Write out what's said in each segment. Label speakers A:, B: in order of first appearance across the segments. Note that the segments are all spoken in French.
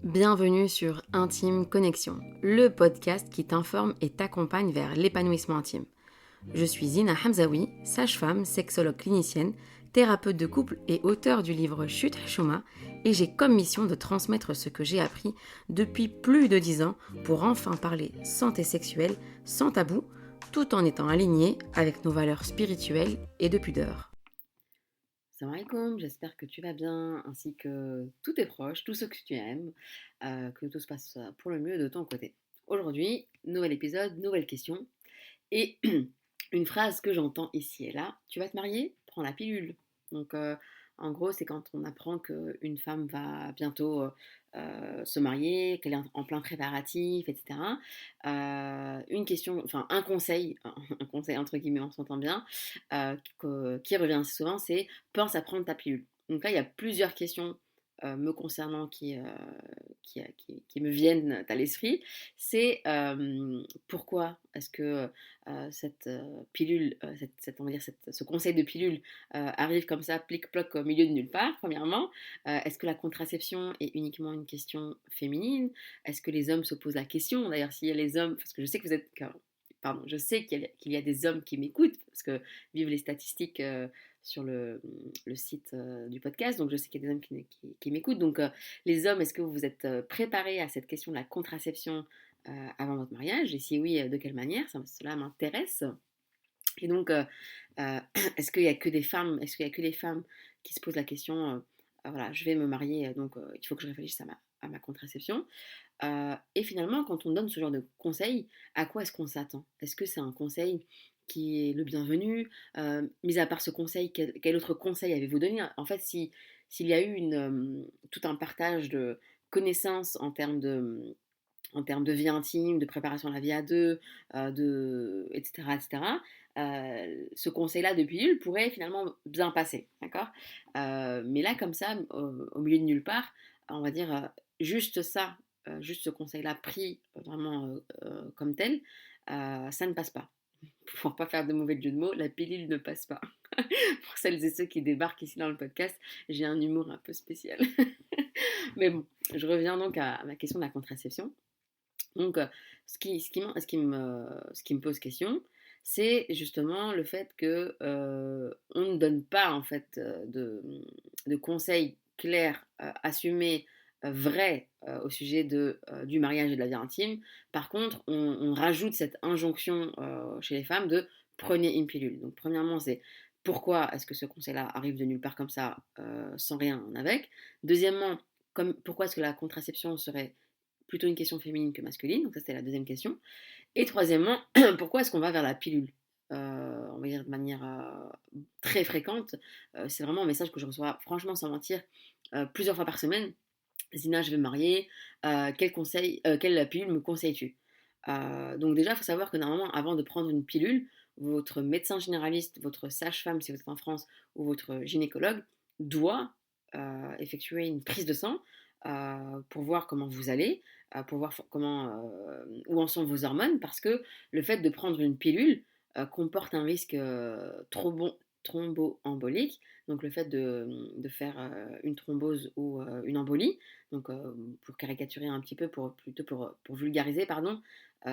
A: Bienvenue sur Intime Connexion, le podcast qui t'informe et t'accompagne vers l'épanouissement intime. Je suis Zina Hamzaoui, sage-femme, sexologue clinicienne, thérapeute de couple et auteure du livre Chut Chouma, et j'ai comme mission de transmettre ce que j'ai appris depuis plus de 10 ans pour enfin parler santé sexuelle sans tabou, tout en étant aligné avec nos valeurs spirituelles et de pudeur. Salam alaikum, j'espère que tu vas bien, ainsi que tous tes proches, tous ceux que tu aimes, que tout se passe pour le mieux de ton côté. Aujourd'hui, nouvel épisode, nouvelle question, et une phrase que j'entends ici et là: tu vas te marier? Prends la pilule. Donc, en gros, c'est quand on apprend qu'une femme va bientôt se marier, qu'elle est en plein préparatif, etc. Une question, enfin un conseil, un conseil entre guillemets, on s'entend bien, qui revient assez souvent, c'est pense à prendre ta pilule. Donc là, il y a plusieurs questions me concernant qui me viennent à l'esprit. C'est pourquoi est-ce que cette pilule, on va dire ce conseil de pilule arrive comme ça, plic-ploc au milieu de nulle part, premièrement. Est-ce que la contraception est uniquement une question féminine? Est-ce que les hommes se posent la question? D'ailleurs, s'il y a les hommes, parce que je sais que vous êtes... Pardon, je sais qu'il y a des hommes qui m'écoutent, parce que vivent les statistiques sur le site du podcast, donc je sais qu'il y a des hommes qui m'écoutent. Donc les hommes, est-ce que vous vous êtes préparés à cette question de la contraception avant votre mariage? Et si oui, de quelle manière? Cela m'intéresse. Et donc, est-ce qu'il y a que des femmes, est-ce qu'il y a que les femmes qui se posent la question, voilà, je vais me marier, donc il faut que je réfléchisse à ma contraception. Et finalement, quand on donne ce genre de conseil, à quoi est-ce qu'on s'attend? Est-ce que c'est un conseil qui est le bienvenu? Mis à part ce conseil, quel autre conseil avez-vous donné? En fait, s'il y a eu tout un partage de connaissances en termes de vie intime, de préparation à la vie à deux, etc., etc., ce conseil-là de pilule pourrait finalement bien passer, d'accord? Mais là, comme ça, au milieu de nulle part, on va dire juste ça, juste ce conseil-là pris vraiment comme tel, ça ne passe pas. Pour pas faire de mauvais jeu de mots, la pilule ne passe pas. Pour celles et ceux qui débarquent ici dans le podcast, j'ai un humour un peu spécial. Mais bon, je reviens donc à ma question de la contraception. Donc, ce qui me pose question, c'est justement le fait que on ne donne pas en fait de conseils clairs, assumés, vrais au sujet du mariage et de la vie intime. Par contre, on rajoute cette injonction chez les femmes de prenez une pilule. Donc, premièrement, c'est pourquoi est-ce que ce conseil-là arrive de nulle part comme ça, sans rien avec. Deuxièmement, pourquoi est-ce que la contraception serait plutôt une question féminine que masculine, donc ça c'était la deuxième question. Et troisièmement, pourquoi est-ce qu'on va vers la pilule? On va dire de manière très fréquente, c'est vraiment un message que je reçois, franchement sans mentir, plusieurs fois par semaine. Zina, je vais me marier, quelle pilule me conseilles-tu? Donc déjà, il faut savoir que normalement, avant de prendre une pilule, votre médecin généraliste, votre sage-femme si vous êtes en France, ou votre gynécologue doit effectuer une prise de sang pour voir comment vous allez, pour voir où en sont vos hormones, parce que le fait de prendre une pilule comporte un risque thromboembolique, donc le fait de faire une thrombose ou une embolie, donc pour caricaturer un petit peu, plutôt pour vulgariser, pardon,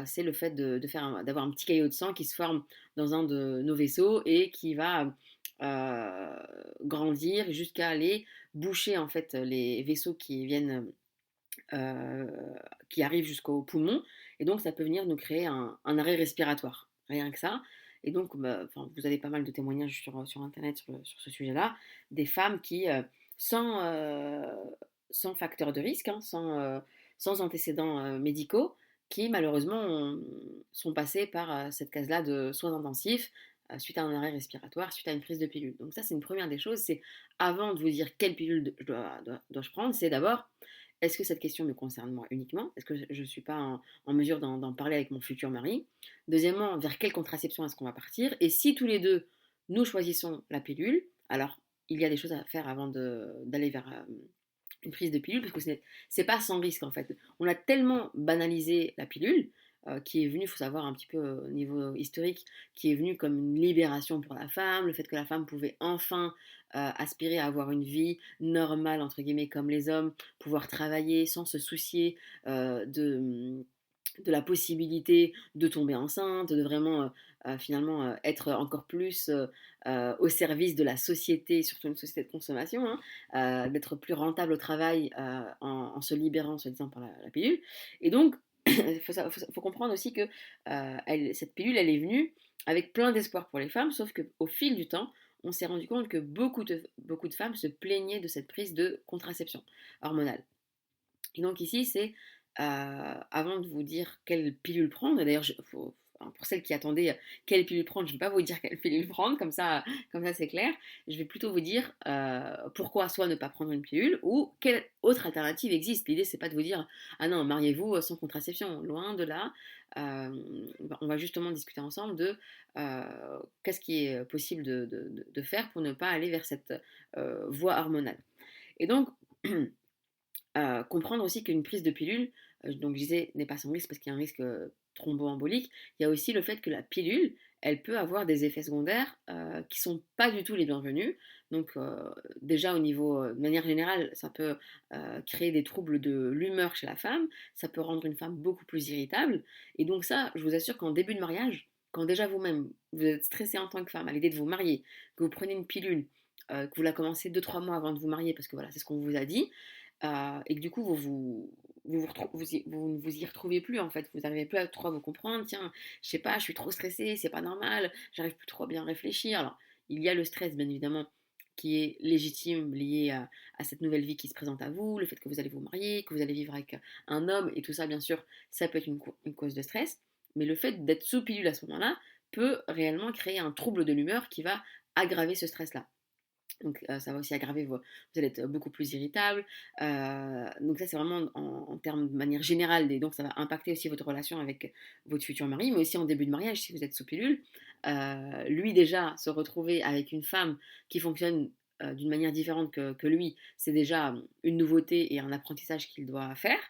A: c'est le fait d'avoir un petit caillot de sang qui se forme dans un de nos vaisseaux et qui va grandir jusqu'à aller boucher en fait les vaisseaux euh, qui arrivent jusqu'au poumon, et donc ça peut venir nous créer un arrêt respiratoire, rien que ça. Et donc, bah, vous avez pas mal de témoignages sur Internet sur ce sujet-là, des femmes qui, sans facteur de risque, hein, sans antécédents médicaux, qui malheureusement sont passées par cette case-là de soins intensifs suite à un arrêt respiratoire, suite à une prise de pilule. Donc ça, c'est une première des choses. C'est avant de vous dire quelle pilule dois-je prendre, c'est d'abord est-ce que cette question me concerne moi uniquement? Est-ce que je ne suis pas en mesure d'en parler avec mon futur mari? Deuxièmement, vers quelle contraception est-ce qu'on va partir? Et si tous les deux, nous choisissons la pilule, alors il y a des choses à faire avant d'aller vers une prise de pilule, parce que c'est pas sans risque en fait. On a tellement banalisé la pilule, qui est venue, il faut savoir un petit peu au niveau historique, qui est venue comme une libération pour la femme, le fait que la femme pouvait enfin aspirer à avoir une vie normale, entre guillemets, comme les hommes, pouvoir travailler sans se soucier de la possibilité de tomber enceinte, de vraiment finalement être encore plus au service de la société, surtout une société de consommation, d'être plus rentable au travail en se libérant, soi-disant, par la pilule. Et donc, il faut comprendre aussi que cette pilule, elle est venue avec plein d'espoir pour les femmes, sauf qu'au fil du temps, on s'est rendu compte que beaucoup de femmes se plaignaient de cette prise de contraception hormonale. Et donc ici, c'est avant de vous dire quelle pilule prendre, et d'ailleurs, pour celles qui attendaient quelle pilule prendre, je ne vais pas vous dire quelle pilule prendre, comme ça c'est clair. Je vais plutôt vous dire pourquoi soit ne pas prendre une pilule ou quelle autre alternative existe. L'idée, c'est pas de vous dire ah non, mariez-vous sans contraception. Loin de là. On va justement discuter ensemble de qu'est-ce qui est possible de faire pour ne pas aller vers cette voie hormonale. Et donc, comprendre aussi qu'une prise de pilule, donc je disais, n'est pas sans risque parce qu'il y a un risque thromboembolique. Il y a aussi le fait que la pilule, elle peut avoir des effets secondaires qui sont pas du tout les bienvenus. Donc déjà au niveau, de manière générale, ça peut créer des troubles de l'humeur chez la femme, ça peut rendre une femme beaucoup plus irritable. Et donc ça, je vous assure qu'en début de mariage, quand déjà vous-même, vous êtes stressé en tant que femme à l'idée de vous marier, que vous prenez une pilule, que vous la commencez 2-3 mois avant de vous marier, parce que voilà, c'est ce qu'on vous a dit, et que du coup, vous ne vous y retrouvez plus en fait. Vous n'arrivez plus à trop vous comprendre. Tiens, je sais pas, je suis trop stressée, c'est pas normal, j'arrive plus trop à bien réfléchir. Alors, il y a le stress, bien évidemment, qui est légitime lié à cette nouvelle vie qui se présente à vous, le fait que vous allez vous marier, que vous allez vivre avec un homme, et tout ça, bien sûr, ça peut être une cause de stress. Mais le fait d'être sous pilule à ce moment-là peut réellement créer un trouble de l'humeur qui va aggraver ce stress-là. Donc ça va aussi aggraver vous allez être beaucoup plus irritable. Donc ça c'est vraiment en termes de manière générale, et donc ça va impacter aussi votre relation avec votre futur mari, mais aussi en début de mariage si vous êtes sous pilule. Lui déjà, se retrouver avec une femme qui fonctionne d'une manière différente que lui, c'est déjà une nouveauté et un apprentissage qu'il doit faire.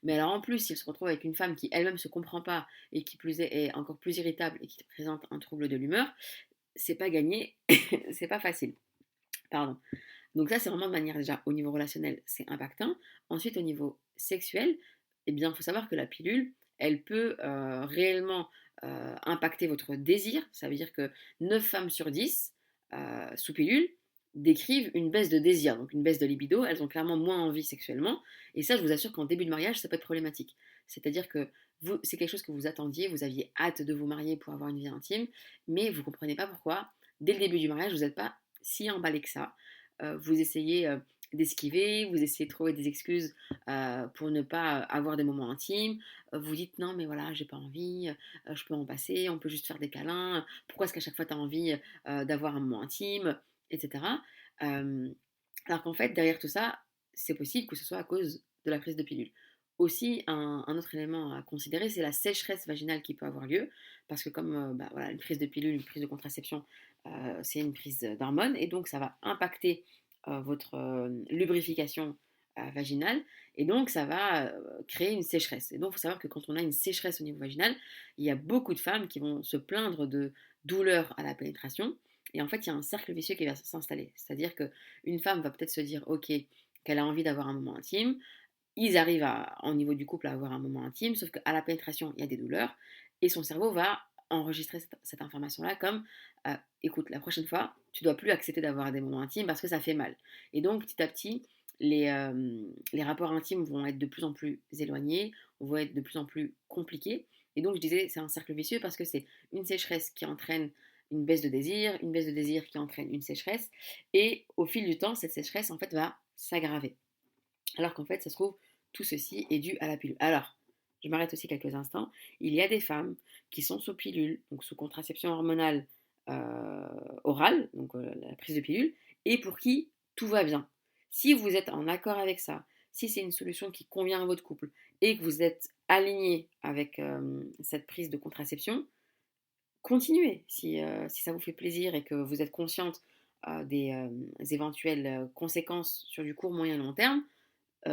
A: Mais alors en plus, s'il se retrouve avec une femme qui elle-même ne se comprend pas et qui plus est encore plus irritable et qui présente un trouble de l'humeur, c'est pas gagné, c'est pas facile. Pardon. Donc ça, c'est vraiment de manière déjà au niveau relationnel, c'est impactant. Ensuite, au niveau sexuel, eh bien, il faut savoir que la pilule, elle peut réellement impacter votre désir. Ça veut dire que 9 femmes sur 10 sous pilule décrivent une baisse de désir, donc une baisse de libido. Elles ont clairement moins envie sexuellement. Et ça, je vous assure qu'en début de mariage, ça peut être problématique. C'est-à-dire que c'est quelque chose que vous attendiez, vous aviez hâte de vous marier pour avoir une vie intime, mais vous ne comprenez pas pourquoi, dès le début du mariage, vous n'êtes pas si emballé que ça. Vous essayez d'esquiver, vous essayez de trouver des excuses pour ne pas avoir des moments intimes. Vous dites non, mais voilà, j'ai pas envie, je peux en passer, on peut juste faire des câlins. Pourquoi est-ce qu'à chaque fois tu as envie d'avoir un moment intime, etc. Euh, alors qu'en fait, derrière tout ça, c'est possible que ce soit à cause de la prise de pilule. Aussi, un autre élément à considérer, c'est la sécheresse vaginale qui peut avoir lieu, parce que comme voilà, une prise de pilule, une prise de contraception, c'est une prise d'hormones, et donc ça va impacter votre lubrification vaginale, et donc ça va créer une sécheresse. Et donc il faut savoir que quand on a une sécheresse au niveau vaginal, il y a beaucoup de femmes qui vont se plaindre de douleurs à la pénétration, et en fait il y a un cercle vicieux qui va s'installer. C'est-à-dire qu'une femme va peut-être se dire, ok, qu'elle a envie d'avoir un moment intime, ils arrivent au niveau du couple à avoir un moment intime, sauf qu'à la pénétration, il y a des douleurs, et son cerveau va enregistrer cette information-là comme écoute, la prochaine fois, tu dois plus accepter d'avoir des moments intimes parce que ça fait mal. Et donc, petit à petit, les rapports intimes vont être de plus en plus éloignés, vont être de plus en plus compliqués. Et donc, je disais, c'est un cercle vicieux parce que c'est une sécheresse qui entraîne une baisse de désir qui entraîne une sécheresse, et au fil du temps, cette sécheresse, en fait, va s'aggraver. Alors qu'en fait, ça se trouve, tout ceci est dû à la pilule. Alors, je m'arrête aussi quelques instants. Il y a des femmes qui sont sous pilule, donc sous contraception hormonale orale, donc la prise de pilule, et pour qui tout va bien. Si vous êtes en accord avec ça, si c'est une solution qui convient à votre couple et que vous êtes aligné avec cette prise de contraception, continuez. Si ça vous fait plaisir et que vous êtes consciente des éventuelles conséquences sur du court, moyen et long terme,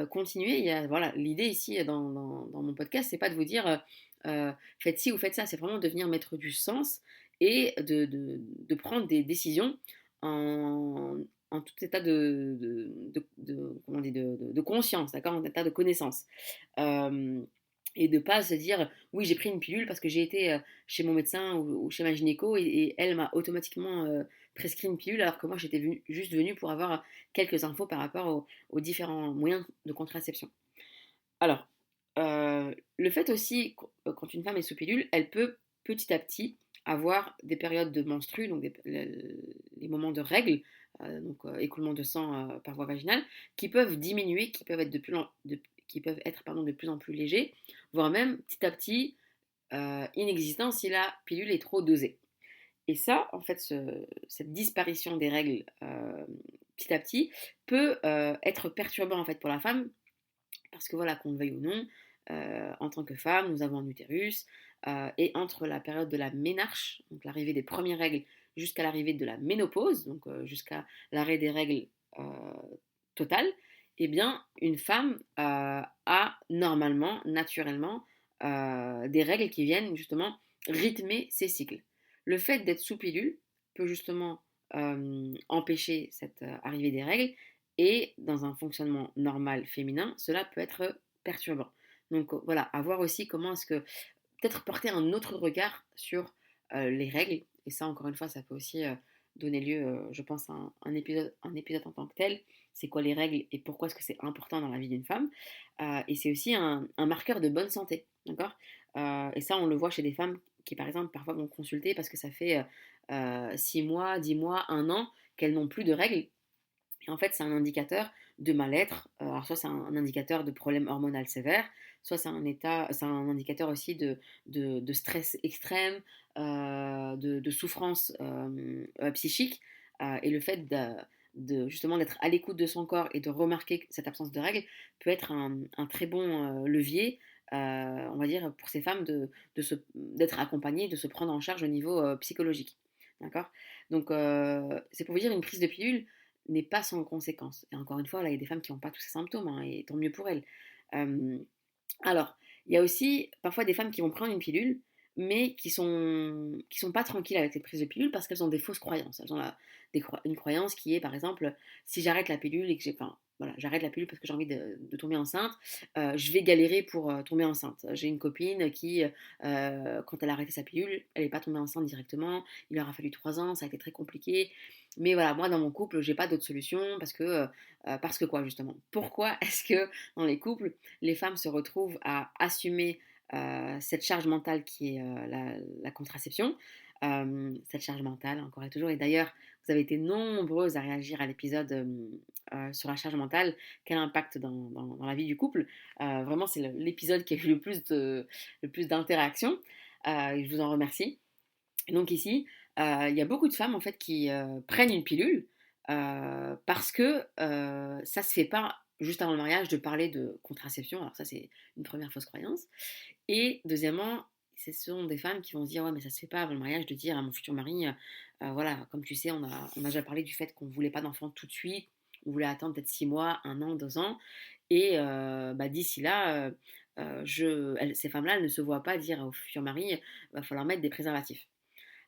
A: continuer. Voilà, l'idée ici dans mon podcast, c'est pas de vous dire faites ci ou faites ça, c'est vraiment de venir mettre du sens et de prendre des décisions en, en tout état comment on dit, de conscience, d'accord, en état de connaissance. Euh, et de pas se dire, oui, j'ai pris une pilule parce que j'ai été chez mon médecin ou chez ma gynéco et elle m'a automatiquement prescrit une pilule alors que moi j'étais juste venue pour avoir quelques infos par rapport aux différents moyens de contraception. Alors, le fait aussi, quand une femme est sous pilule, elle peut petit à petit avoir des périodes de menstrues, donc les moments de règles, écoulement de sang par voie vaginale, qui peuvent diminuer, qui peuvent être pardon, de plus en plus légers, voire même petit à petit inexistants si la pilule est trop dosée. Et ça, en fait, cette disparition des règles petit à petit peut être perturbant en fait pour la femme parce que voilà, qu'on le veuille ou non, en tant que femme, nous avons un utérus, et entre la période de la ménarche, donc l'arrivée des premières règles, jusqu'à l'arrivée de la ménopause, donc jusqu'à l'arrêt des règles euh, totales, eh bien, une femme a normalement, naturellement, des règles qui viennent justement rythmer ses cycles. Le fait d'être sous pilule peut justement empêcher cette arrivée des règles et dans un fonctionnement normal féminin, cela peut être perturbant. Donc voilà, à voir aussi comment est-ce que peut-être porter un autre regard sur les règles. Et ça, encore une fois, ça peut aussi donner lieu, je pense, à un épisode en tant que tel. C'est quoi les règles et pourquoi est-ce que c'est important dans la vie d'une femme. Et c'est aussi un marqueur de bonne santé, d'accord. Et ça, on le voit chez des femmes qui, par exemple, parfois vont consulter parce que ça fait 6 mois, 10 mois, 1 an qu'elles n'ont plus de règles. Et en fait, c'est un indicateur de mal-être. Alors, soit c'est un indicateur de problème hormonal sévère, soit c'est un indicateur aussi de stress extrême, de souffrance psychique. Et le fait justement d'être à l'écoute de son corps et de remarquer cette absence de règles peut être un très bon levier, on va dire, pour ces femmes d'être accompagnées, de se prendre en charge au niveau psychologique. D'accord. Donc, c'est pour vous dire, une prise de pilule n'est pas sans conséquence. Et encore une fois, là, il y a des femmes qui n'ont pas tous ces symptômes, hein, et tant mieux pour elles. Euh, alors, il y a aussi parfois des femmes qui vont prendre une pilule, mais qui sont pas tranquilles avec cette prise de pilule parce qu'elles ont des fausses croyances. Elles ont une croyance qui est, par exemple, si j'arrête la pilule et que enfin, voilà, j'arrête la pilule parce que j'ai envie de tomber enceinte, je vais galérer pour tomber enceinte. J'ai une copine qui, quand elle a arrêté sa pilule, elle n'est pas tombée enceinte directement. Il leur a fallu 3 ans, ça a été très compliqué. Mais voilà, moi dans mon couple, j'ai pas d'autre solution parce que quoi justement. Pourquoi est-ce que dans les couples, les femmes se retrouvent à assumer cette charge mentale qui est la contraception, cette charge mentale encore et toujours. Et d'ailleurs, vous avez été nombreuses à réagir à l'épisode sur la charge mentale, quel impact dans la vie du couple. Vraiment, c'est l'épisode qui a eu le plus d'interactions. Je vous en remercie. Et donc ici, il y a beaucoup de femmes en fait qui prennent une pilule parce que ça se fait pas juste avant le mariage de parler de contraception. Alors ça, c'est une première fausse croyance. Et deuxièmement, ce sont des femmes qui vont se dire ouais mais ça se fait pas avant le mariage de dire à mon futur mari voilà, comme tu sais, on a déjà parlé du fait qu'on voulait pas d'enfant tout de suite, on voulait attendre peut-être 6 mois, 1 an, 2 ans, et d'ici là, ces femmes-là, elles ne se voient pas dire au futur mari va falloir mettre des préservatifs.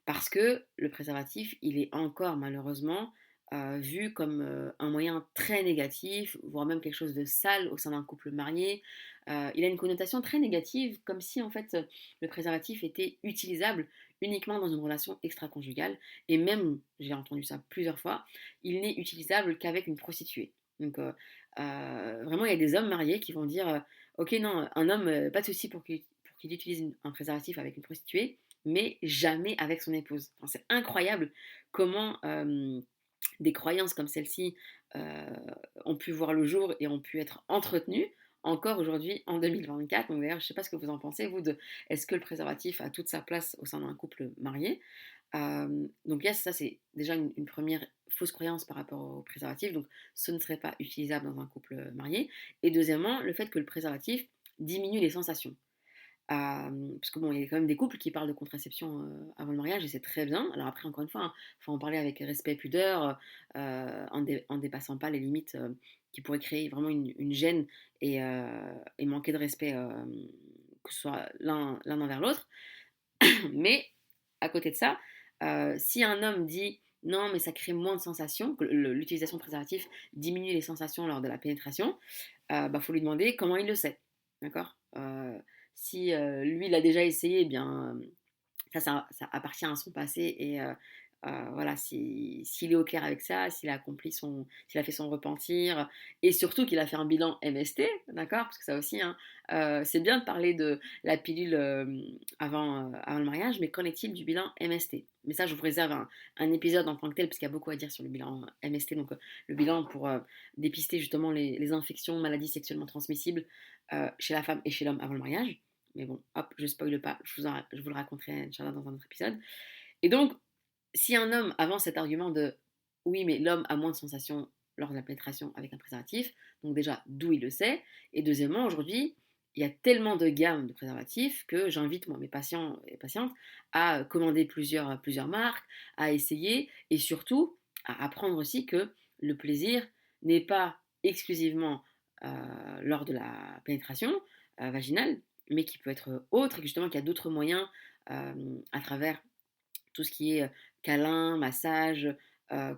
A: Parce que le préservatif, il est encore malheureusement vu comme un moyen très négatif, voire même quelque chose de sale au sein d'un couple marié. Il a une connotation très négative, comme si en fait le préservatif était utilisable uniquement dans une relation extra-conjugale. Et même, j'ai entendu ça plusieurs fois, il n'est utilisable qu'avec une prostituée. Donc vraiment, il y a des hommes mariés qui vont dire, ok non, un homme, pas de souci pour qu'il utilise un préservatif avec une prostituée, mais jamais avec son épouse. Enfin, c'est incroyable comment des croyances comme celle-ci ont pu voir le jour et ont pu être entretenues encore aujourd'hui en 2024. Donc d'ailleurs, je ne sais pas ce que vous en pensez, vous, est-ce que le préservatif a toute sa place au sein d'un couple marié. Donc yes, ça c'est déjà une première fausse croyance par rapport au préservatif. Donc ce ne serait pas utilisable dans un couple marié. Et deuxièmement, le fait que le préservatif diminue les sensations. Parce que bon, il y a quand même des couples qui parlent de contraception avant le mariage et c'est très bien. Alors après, encore une fois, il faut en parler avec respect et pudeur, en dépassant pas les limites qui pourraient créer vraiment une gêne et manquer de respect, que ce soit l'un envers l'autre. Mais à côté de ça, si un homme dit non, mais ça crée moins de sensations, que l'utilisation de préservatifs diminue les sensations lors de la pénétration, faut lui demander comment il le sait. D'accord. Si lui, il a déjà essayé, eh bien, ça appartient à son passé et voilà, s'il est au clair avec ça, s'il a fait son repentir et surtout qu'il a fait un bilan MST, d'accord, parce que ça aussi, hein, c'est bien de parler de la pilule avant le mariage, mais qu'en est-il du bilan MST? Mais ça, je vous réserve un épisode en tant que tel, parce qu'il y a beaucoup à dire sur le bilan MST, donc le bilan pour dépister justement les infections, maladies sexuellement transmissibles chez la femme et chez l'homme avant le mariage. Mais bon, hop, je spoile pas, je vous le raconterai Inch'Allah dans un autre épisode. Et donc, si un homme avance cet argument de oui, mais l'homme a moins de sensations lors de la pénétration avec un préservatif, donc déjà, d'où il le sait. Et deuxièmement, aujourd'hui, il y a tellement de gammes de préservatifs que j'invite moi mes patients et patientes à commander plusieurs marques, à essayer et surtout à apprendre aussi que le plaisir n'est pas exclusivement lors de la pénétration vaginale, mais qui peut être autre et justement qu'il y a d'autres moyens à travers tout ce qui est câlin, massage,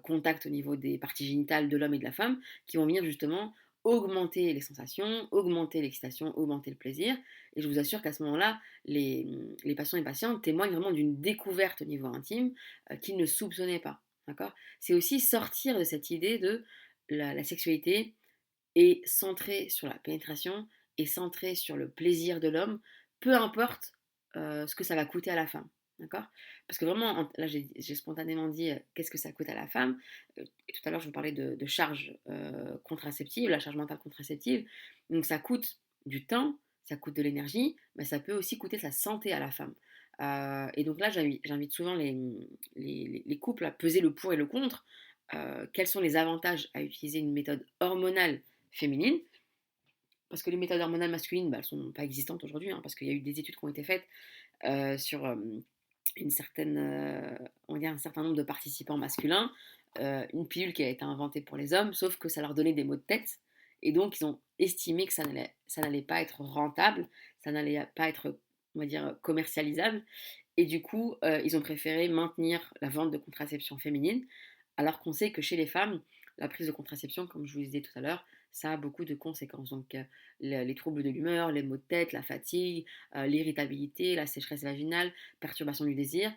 A: contact au niveau des parties génitales de l'homme et de la femme, qui vont venir justement augmenter les sensations, augmenter l'excitation, augmenter le plaisir. Et je vous assure qu'à ce moment-là, les patients et patientes témoignent vraiment d'une découverte au niveau intime qu'ils ne soupçonnaient pas. D'accord. C'est aussi sortir de cette idée de la sexualité est centrée sur la pénétration, est centrée sur le plaisir de l'homme, peu importe ce que ça va coûter à la femme. D'accord. Parce que vraiment, là j'ai spontanément dit qu'est-ce que ça coûte à la femme. Et tout à l'heure je vous parlais de charge contraceptive, la charge mentale contraceptive. Donc ça coûte du temps, ça coûte de l'énergie, mais ça peut aussi coûter sa santé à la femme. Et donc là j'invite souvent les couples à peser le pour et le contre. Quels sont les avantages à utiliser une méthode hormonale féminine, parce que les méthodes hormonales masculines, elles ne sont pas existantes aujourd'hui, hein, parce qu'il y a eu des études qui ont été faites sur on va dire un certain nombre de participants masculins, une pilule qui a été inventée pour les hommes, sauf que ça leur donnait des maux de tête, et donc ils ont estimé que ça n'allait pas être rentable, ça n'allait pas être, on va dire, commercialisable, et du coup, ils ont préféré maintenir la vente de contraception féminine, alors qu'on sait que chez les femmes, la prise de contraception, comme je vous le disais tout à l'heure, ça a beaucoup de conséquences. Donc, les troubles de l'humeur, les maux de tête, la fatigue, l'irritabilité, la sécheresse vaginale, perturbation du désir,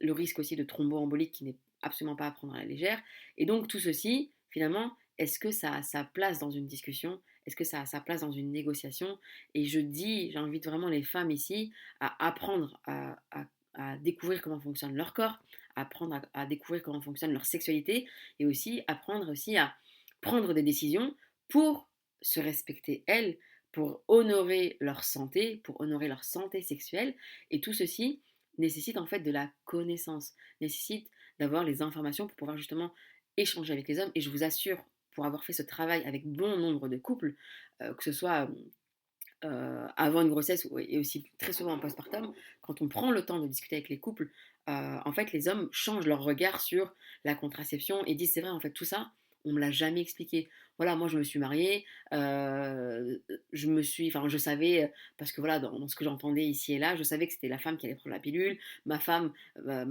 A: le risque aussi de thromboembolique qui n'est absolument pas à prendre à la légère. Et donc, tout ceci, finalement, est-ce que ça a sa place dans une discussion? Est-ce que ça a sa place dans une négociation? Et j'invite vraiment les femmes ici à apprendre à découvrir comment fonctionne leur corps, apprendre à découvrir comment fonctionne leur sexualité et aussi apprendre aussi à prendre des décisions pour se respecter elles, pour honorer leur santé sexuelle. Et tout ceci nécessite en fait de la connaissance, nécessite d'avoir les informations pour pouvoir justement échanger avec les hommes. Et je vous assure, pour avoir fait ce travail avec bon nombre de couples, que ce soit avant une grossesse et aussi très souvent en postpartum, quand on prend le temps de discuter avec les couples, en fait, les hommes changent leur regard sur la contraception et disent c'est vrai, en fait, tout ça, on me l'a jamais expliqué. Voilà, moi je me suis mariée, je savais, parce que voilà, dans ce que j'entendais ici et là, je savais que c'était la femme qui allait prendre la pilule. Ma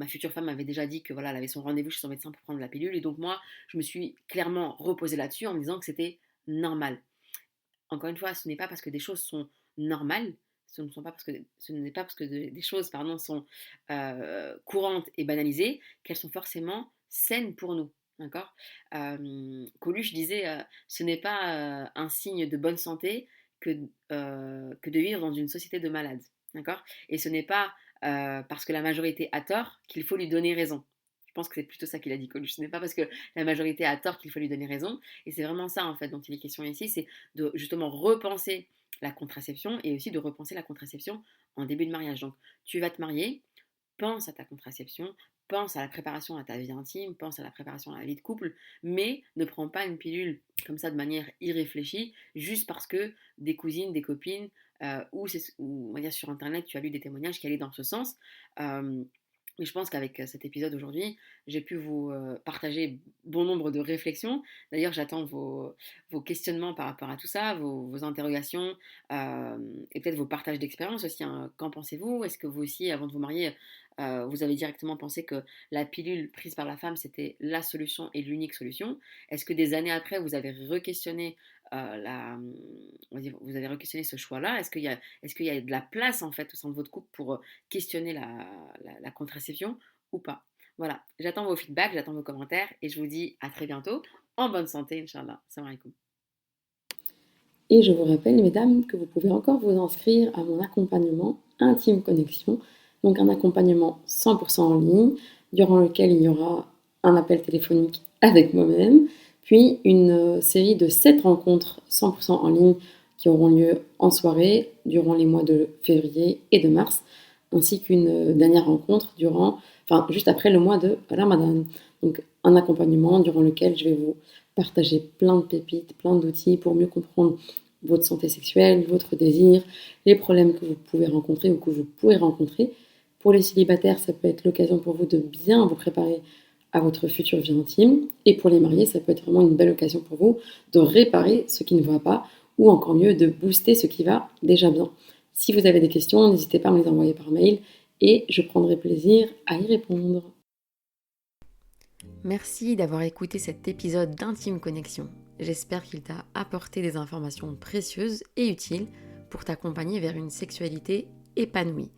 A: future femme m'avait déjà dit que voilà, elle avait son rendez-vous chez son médecin pour prendre la pilule. Et donc moi, je me suis clairement reposée là-dessus en me disant que c'était normal. Encore une fois, ce n'est pas parce que des choses sont normales, ce n'est pas parce que des choses pardon, sont courantes et banalisées qu'elles sont forcément saines pour nous. D'accord. Coluche disait ce n'est pas un signe de bonne santé que de vivre dans une société de malades. D'accord. Et ce n'est pas parce que la majorité a tort qu'il faut lui donner raison. Je pense que c'est plutôt ça qu'il a dit, Coluche. Ce n'est pas parce que la majorité a tort qu'il faut lui donner raison. Et c'est vraiment ça, en fait, dont il est question ici, c'est de justement repenser la contraception et aussi de repenser la contraception en début de mariage. Donc, tu vas te marier, pense à ta contraception, pense à la préparation à ta vie intime, pense à la préparation à la vie de couple, mais ne prends pas une pilule comme ça de manière irréfléchie, juste parce que des cousines, des copines, ou on va dire sur Internet, tu as lu des témoignages qui allaient dans ce sens. Et je pense qu'avec cet épisode aujourd'hui, j'ai pu vous partager bon nombre de réflexions. D'ailleurs, j'attends vos questionnements par rapport à tout ça, vos interrogations et peut-être vos partages d'expérience aussi, hein. Qu'en pensez-vous? Est-ce que vous aussi, avant de vous marier, vous avez directement pensé que la pilule prise par la femme, c'était la solution et l'unique solution? Est-ce que des années après, vous avez re-questionné on va dire, vous avez re-questionné ce choix-là? Est-ce qu'il y a de la place en fait au sein de votre couple pour questionner la contraception ou pas? Voilà, j'attends vos feedbacks, j'attends vos commentaires et je vous dis à très bientôt en bonne santé, Inch'Allah. Salam alaikum. Et je vous rappelle, mesdames, que vous pouvez encore vous inscrire à mon accompagnement Intime Connexion, donc un accompagnement 100% en ligne, durant lequel il y aura un appel téléphonique avec moi-même, puis une série de 7 rencontres 100% en ligne qui auront lieu en soirée durant les mois de février et de mars, ainsi qu'une dernière rencontre juste après le mois de Ramadan. Donc un accompagnement durant lequel je vais vous partager plein de pépites, plein d'outils pour mieux comprendre votre santé sexuelle, votre désir, les problèmes que vous pouvez rencontrer ou que vous pourrez rencontrer. Pour les célibataires, ça peut être l'occasion pour vous de bien vous préparer à votre future vie intime. Et pour les mariés, ça peut être vraiment une belle occasion pour vous de réparer ce qui ne va pas ou encore mieux de booster ce qui va déjà bien. Si vous avez des questions, n'hésitez pas à me les envoyer par mail et je prendrai plaisir à y répondre. Merci d'avoir écouté cet épisode d'Intime Connexion. J'espère qu'il t'a apporté des informations précieuses et utiles pour t'accompagner vers une sexualité épanouie.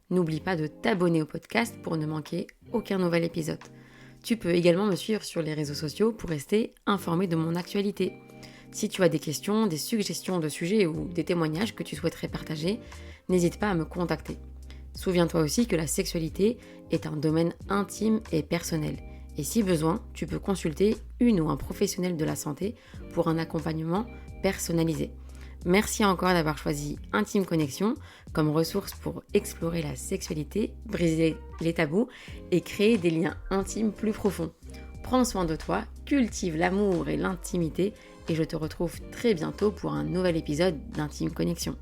A: N'oublie pas de t'abonner au podcast pour ne manquer aucun nouvel épisode. Tu peux également me suivre sur les réseaux sociaux pour rester informé de mon actualité. Si tu as des questions, des suggestions de sujets ou des témoignages que tu souhaiterais partager, n'hésite pas à me contacter. Souviens-toi aussi que la sexualité est un domaine intime et personnel. Et si besoin, tu peux consulter une ou un professionnel de la santé pour un accompagnement personnalisé. Merci encore d'avoir choisi Intime Connexion comme ressource pour explorer la sexualité, briser les tabous et créer des liens intimes plus profonds. Prends soin de toi, cultive l'amour et l'intimité et je te retrouve très bientôt pour un nouvel épisode d'Intime Connexion.